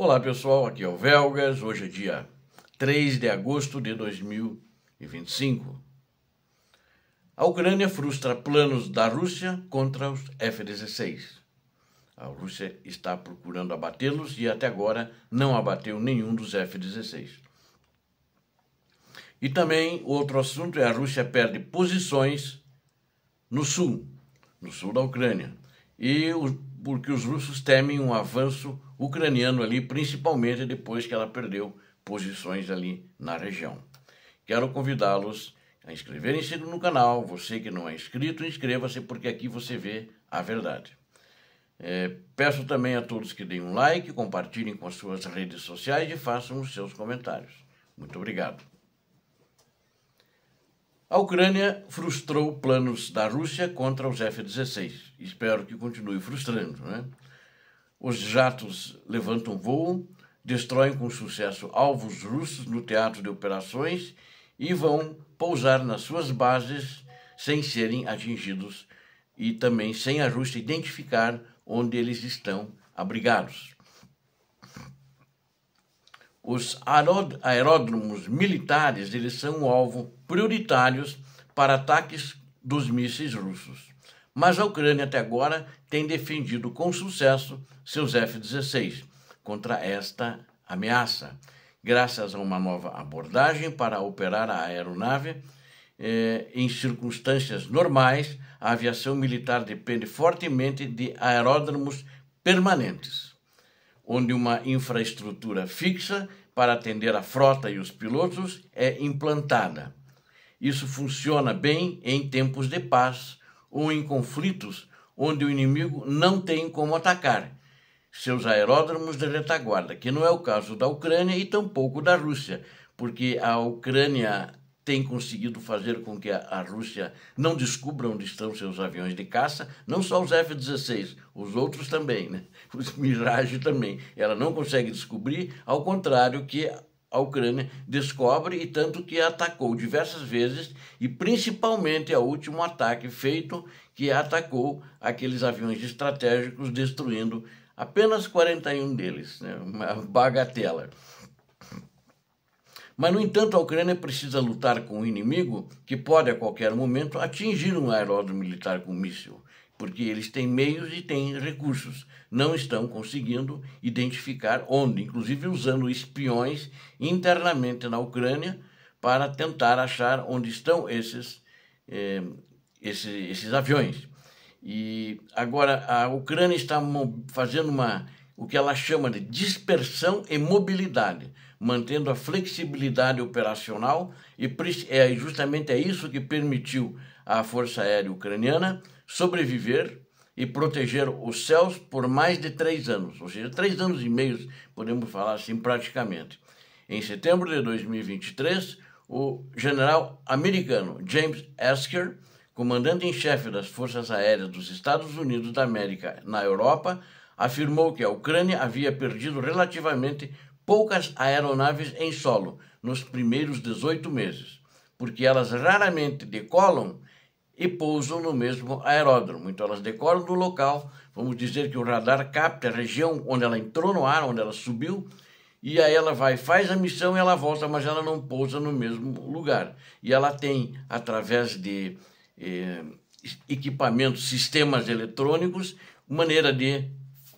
Olá pessoal, aqui é o Velgas, hoje é dia 3 de agosto de 2025. A Ucrânia frustra planos da Rússia contra os F-16. A Rússia está procurando abatê-los e até agora não abateu nenhum dos F-16. E também outro assunto é a Rússia perde posições no sul da Ucrânia. Porque os russos temem um avanço ucraniano ali, principalmente depois que ela perdeu posições ali na região. Quero convidá-los a inscreverem-se no canal. Você que não é inscrito, inscreva-se, porque aqui você vê a verdade. Peço também a todos que deem um like, compartilhem com as suas redes sociais e façam os seus comentários. Muito obrigado. A Ucrânia frustrou planos da Rússia contra os F-16. Espero que continue frustrando, né? Os jatos levantam voo, destroem com sucesso alvos russos no teatro de operações e vão pousar nas suas bases sem serem atingidos e também sem a Rússia identificar onde eles estão abrigados. Os aeródromos militares, eles são um alvo prioritários para ataques dos mísseis russos. Mas a Ucrânia até agora tem defendido com sucesso seus F-16 contra esta ameaça, graças a uma nova abordagem para operar a aeronave. Em circunstâncias normais, a aviação militar depende fortemente de aeródromos permanentes, onde uma infraestrutura fixa para atender a frota e os pilotos é implantada. Isso funciona bem em tempos de paz ou em conflitos onde o inimigo não tem como atacar seus aeródromos de retaguarda, que não é o caso da Ucrânia e tampouco da Rússia, porque a Ucrânia tem conseguido fazer com que a Rússia não descubra onde estão seus aviões de caça, não só os F-16, os outros também, né? Os Mirage também. Ela não consegue descobrir, ao contrário que a Ucrânia descobre, e tanto que atacou diversas vezes, e principalmente o último ataque feito, que atacou aqueles aviões estratégicos, destruindo apenas 41 deles, né? Uma bagatela. Mas, no entanto, a Ucrânia precisa lutar com um inimigo que pode, a qualquer momento, atingir um aeródromo militar com míssil, porque eles têm meios e têm recursos. Não estão conseguindo identificar onde, inclusive usando espiões internamente na Ucrânia para tentar achar onde estão esses aviões. E agora a Ucrânia está fazendo o que ela chama de dispersão e mobilidade, mantendo a flexibilidade operacional, e justamente é isso que permitiu à Força Aérea Ucraniana sobreviver e proteger os céus por mais de 3 anos, ou seja, 3 anos e meio, podemos falar assim, praticamente. Em setembro de 2023, o general americano James Esker, comandante em chefe das Forças Aéreas dos Estados Unidos da América na Europa, afirmou que a Ucrânia havia perdido relativamente poucas aeronaves em solo nos primeiros 18 meses, porque elas raramente decolam e pousam no mesmo aeródromo. Então elas decolam no local, vamos dizer que o radar capta a região onde ela entrou no ar, onde ela subiu, e aí ela faz a missão e ela volta, mas ela não pousa no mesmo lugar. E ela tem, através de equipamentos, sistemas eletrônicos, maneira de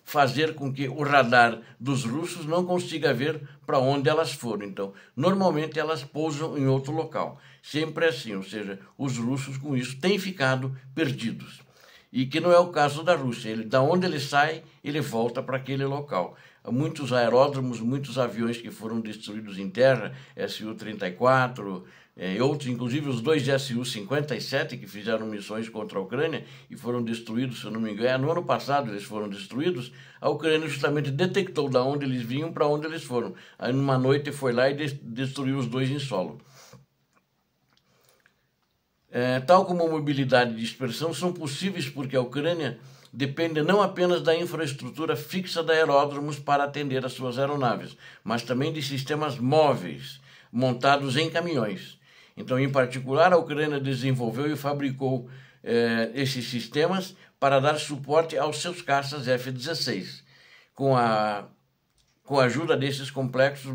fazer com que o radar dos russos não consiga ver para onde elas foram. Então, normalmente elas pousam em outro local. Sempre assim, ou seja, os russos com isso têm ficado perdidos. E que não é o caso da Rússia. Da onde ele sai, ele volta para aquele local. Há muitos aeródromos, muitos aviões que foram destruídos em terra, Su-34, outros, inclusive os 2 Su-57 que fizeram missões contra a Ucrânia e foram destruídos, se eu não me engano, no ano passado eles foram destruídos. A Ucrânia justamente detectou de onde eles vinham para onde eles foram. Aí numa noite foi lá e destruiu os 2 em solo. Tal como a mobilidade e dispersão são possíveis porque a Ucrânia depende não apenas da infraestrutura fixa de aeródromos para atender as suas aeronaves, mas também de sistemas móveis montados em caminhões. Então, em particular, a Ucrânia desenvolveu e fabricou esses sistemas para dar suporte aos seus caças F-16, com a com a ajuda desses complexos,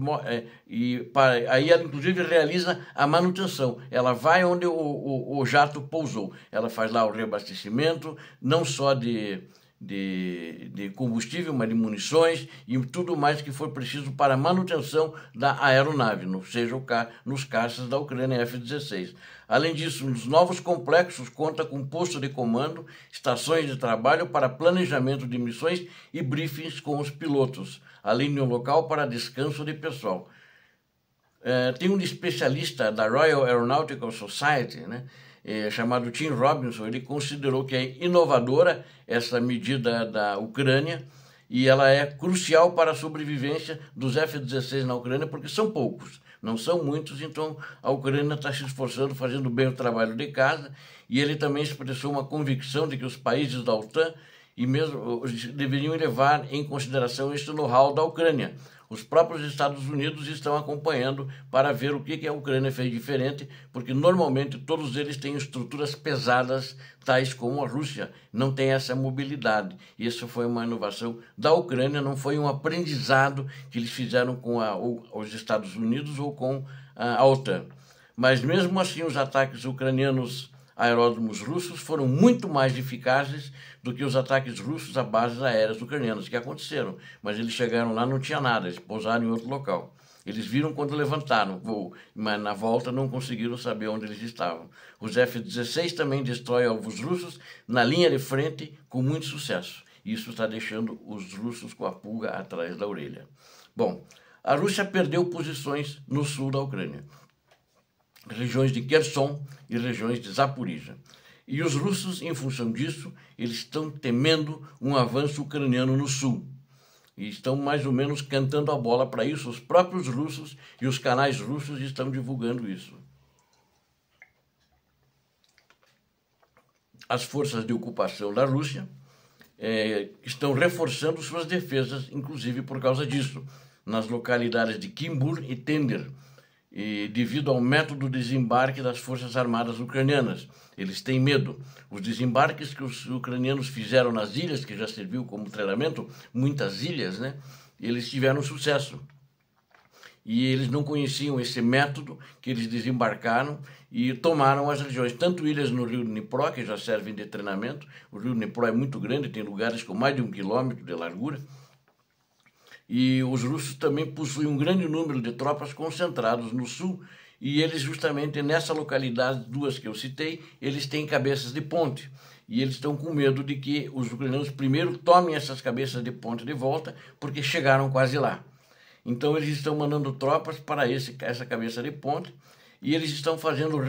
aí ela inclusive realiza a manutenção. Ela vai onde o jato pousou, ela faz lá o reabastecimento, não só de combustível, mas de munições e tudo mais que for preciso para a manutenção da aeronave, seja nos caças da Ucrânia F-16. Além disso, os novos complexos contam com posto de comando, estações de trabalho para planejamento de missões e briefings com os pilotos, além de um local para descanso de pessoal. Tem um especialista da Royal Aeronautical Society, né, chamado Tim Robinson. Ele considerou que é inovadora essa medida da Ucrânia e ela é crucial para a sobrevivência dos F-16 na Ucrânia, porque são poucos, não são muitos, então a Ucrânia está se esforçando, fazendo bem o trabalho de casa, e ele também expressou uma convicção de que os países da OTAN e mesmo deveriam levar em consideração este know-how da Ucrânia. Os próprios Estados Unidos estão acompanhando para ver o que a Ucrânia fez diferente, porque normalmente todos eles têm estruturas pesadas, tais como a Rússia, não tem essa mobilidade. E isso foi uma inovação da Ucrânia, não foi um aprendizado que eles fizeram com os Estados Unidos ou com a OTAN. Mas mesmo assim, os ataques ucranianos a aeródromos russos foram muito mais eficazes do que os ataques russos a bases aéreas ucranianas, que aconteceram. Mas eles chegaram lá, não tinha nada, eles pousaram em outro local. Eles viram quando levantaram o voo, mas na volta não conseguiram saber onde eles estavam. Os F-16 também destroem alvos russos na linha de frente com muito sucesso. Isso está deixando os russos com a pulga atrás da orelha. Bom, a Rússia perdeu posições no sul da Ucrânia, regiões de Kherson e regiões de Zaporizhia. E os russos, em função disso, eles estão temendo um avanço ucraniano no sul. E estão mais ou menos cantando a bola para isso. Os próprios russos e os canais russos estão divulgando isso. As forças de ocupação da Rússia estão reforçando suas defesas, inclusive por causa disso, nas localidades de Kimbur e Tender, e devido ao método de desembarque das forças armadas ucranianas. Eles têm medo. Os desembarques que os ucranianos fizeram nas ilhas, que já serviu como treinamento, muitas ilhas, né, eles tiveram sucesso. E eles não conheciam esse método, que eles desembarcaram e tomaram as regiões, tanto ilhas no rio Dnipro, que já servem de treinamento. O rio Dnipro é muito grande, tem lugares com mais de 1 quilômetro de largura. E os russos também possuem um grande número de tropas concentrados no sul, e eles justamente nessa localidade, duas que eu citei, eles têm cabeças de ponte. E eles estão com medo de que os ucranianos primeiro tomem essas cabeças de ponte de volta, porque chegaram quase lá. Então eles estão mandando tropas para essa cabeça de ponte, e eles estão fazendo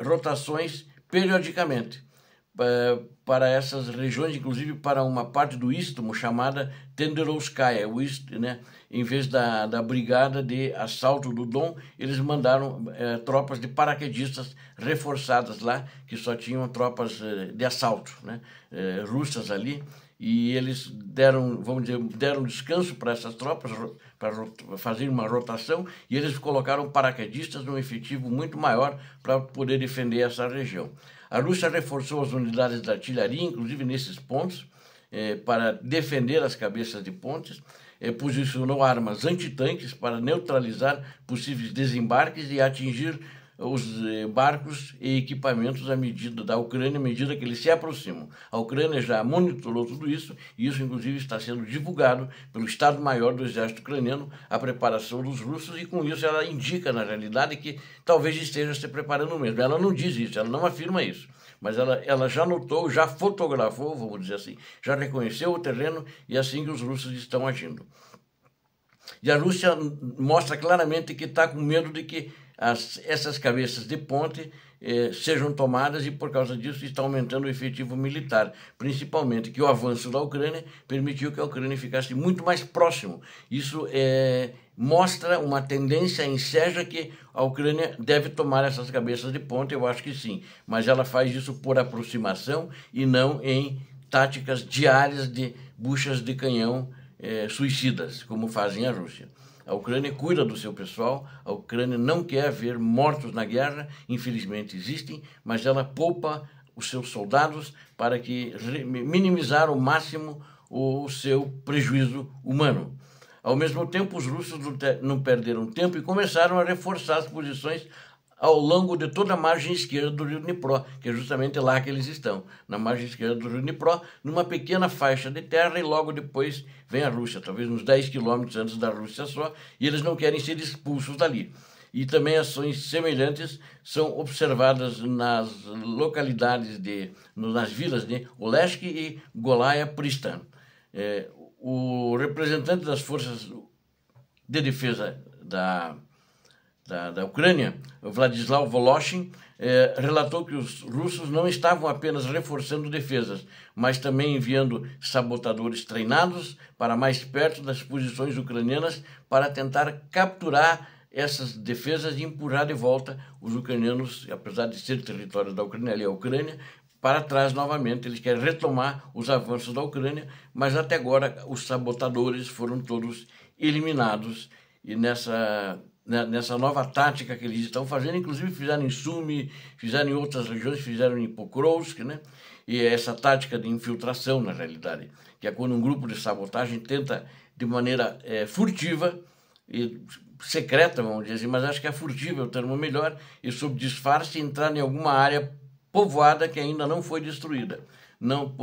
rotações periodicamente para essas regiões, inclusive para uma parte do istmo chamada Tenderovskaya, né? Em vez da brigada de assalto do Don, eles mandaram tropas de paraquedistas reforçadas lá, que só tinham tropas de assalto, né? Russas ali, e eles deram descanso para essas tropas, para fazer uma rotação, e eles colocaram paraquedistas num efetivo muito maior para poder defender essa região. A Rússia reforçou as unidades da artilharia, inclusive nesses pontos, para defender as cabeças de pontes, posicionou armas antitanques para neutralizar possíveis desembarques e atingir os barcos e equipamentos à medida da Ucrânia, à medida que eles se aproximam. A Ucrânia já monitorou tudo isso, e isso inclusive está sendo divulgado pelo Estado-Maior do Exército Ucraniano, a preparação dos russos, e com isso ela indica, na realidade, que talvez esteja se preparando mesmo. Ela não diz isso, ela não afirma isso, mas ela já notou, já fotografou, vamos dizer assim, já reconheceu o terreno, e é assim que os russos estão agindo. E a Rússia mostra claramente que está com medo de que essas cabeças de ponte sejam tomadas, e por causa disso está aumentando o efetivo militar, principalmente que o avanço da Ucrânia permitiu que a Ucrânia ficasse muito mais próximo. Isso mostra uma tendência, enseja que a Ucrânia deve tomar essas cabeças de ponte, eu acho que sim, mas ela faz isso por aproximação e não em táticas diárias de buchas de canhão suicidas, como fazem a Rússia. A Ucrânia cuida do seu pessoal, a Ucrânia não quer ver mortos na guerra, infelizmente existem, mas ela poupa os seus soldados para que minimizar ao máximo o seu prejuízo humano. Ao mesmo tempo, os russos não perderam tempo e começaram a reforçar as posições ao longo de toda a margem esquerda do rio Dnipro, que é justamente lá que eles estão, na margem esquerda do rio Dnipro, numa pequena faixa de terra, e logo depois vem a Rússia, talvez uns 10 quilômetros antes da Rússia só, e eles não querem ser expulsos dali. E também ações semelhantes são observadas nas localidades, nas vilas de Olesk e Golaya Pristan. O representante das forças de defesa da Ucrânia, Vladislav Voloshin, relatou que os russos não estavam apenas reforçando defesas, mas também enviando sabotadores treinados para mais perto das posições ucranianas para tentar capturar essas defesas e empurrar de volta os ucranianos, apesar de ser território da Ucrânia, ali a Ucrânia, para trás novamente. Eles querem retomar os avanços da Ucrânia, mas até agora os sabotadores foram todos eliminados, e nessa nova tática que eles estão fazendo, inclusive fizeram em Sumy, fizeram em outras regiões, fizeram em Pokrovsk, né? E essa tática de infiltração, na realidade, que é quando um grupo de sabotagem tenta, de maneira furtiva e secreta, vamos dizer assim, mas acho que é furtiva é o termo melhor, e sob disfarce entrar em alguma área povoada que ainda não foi destruída. Não,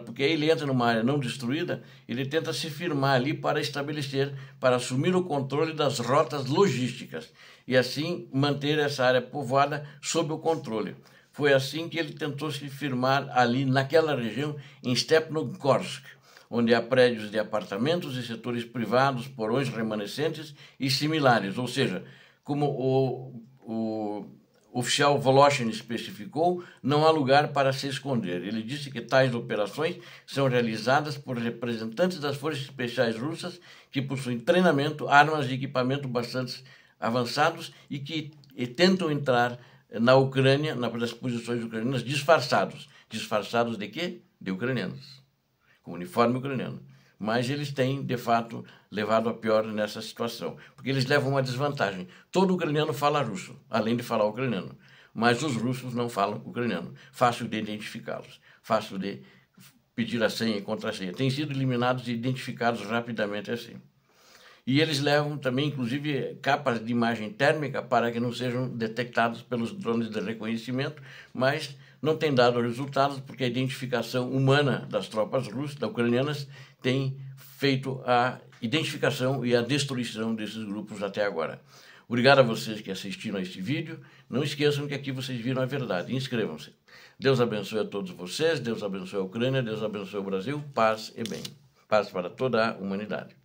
porque aí ele entra numa área não destruída, ele tenta se firmar ali para estabelecer, para assumir o controle das rotas logísticas e assim manter essa área povoada sob o controle. Foi assim que ele tentou se firmar ali naquela região, em Stepnogorsk, onde há prédios de apartamentos e setores privados, porões remanescentes e similares, ou seja, como o oficial Voloshin especificou, não há lugar para se esconder. Ele disse que tais operações são realizadas por representantes das forças especiais russas que possuem treinamento, armas e equipamento bastante avançados e que tentam entrar na Ucrânia, nas posições ucranianas, disfarçados. Disfarçados de quê? De ucranianos, com uniforme ucraniano. Mas eles têm, de fato, levado a pior nessa situação, porque eles levam uma desvantagem. Todo ucraniano fala russo, além de falar ucraniano, mas os russos não falam ucraniano. Fácil de identificá-los, fácil de pedir a senha e contra-senha. Têm sido eliminados e identificados rapidamente assim. E eles levam também, inclusive, capas de imagem térmica para que não sejam detectados pelos drones de reconhecimento, mas não tem dado resultados porque a identificação humana das tropas russas, ucranianas, tem feito a identificação e a destruição desses grupos até agora. Obrigado a vocês que assistiram a este vídeo. Não esqueçam que aqui vocês viram a verdade. Inscrevam-se. Deus abençoe a todos vocês, Deus abençoe a Ucrânia, Deus abençoe o Brasil, paz e bem. Paz para toda a humanidade.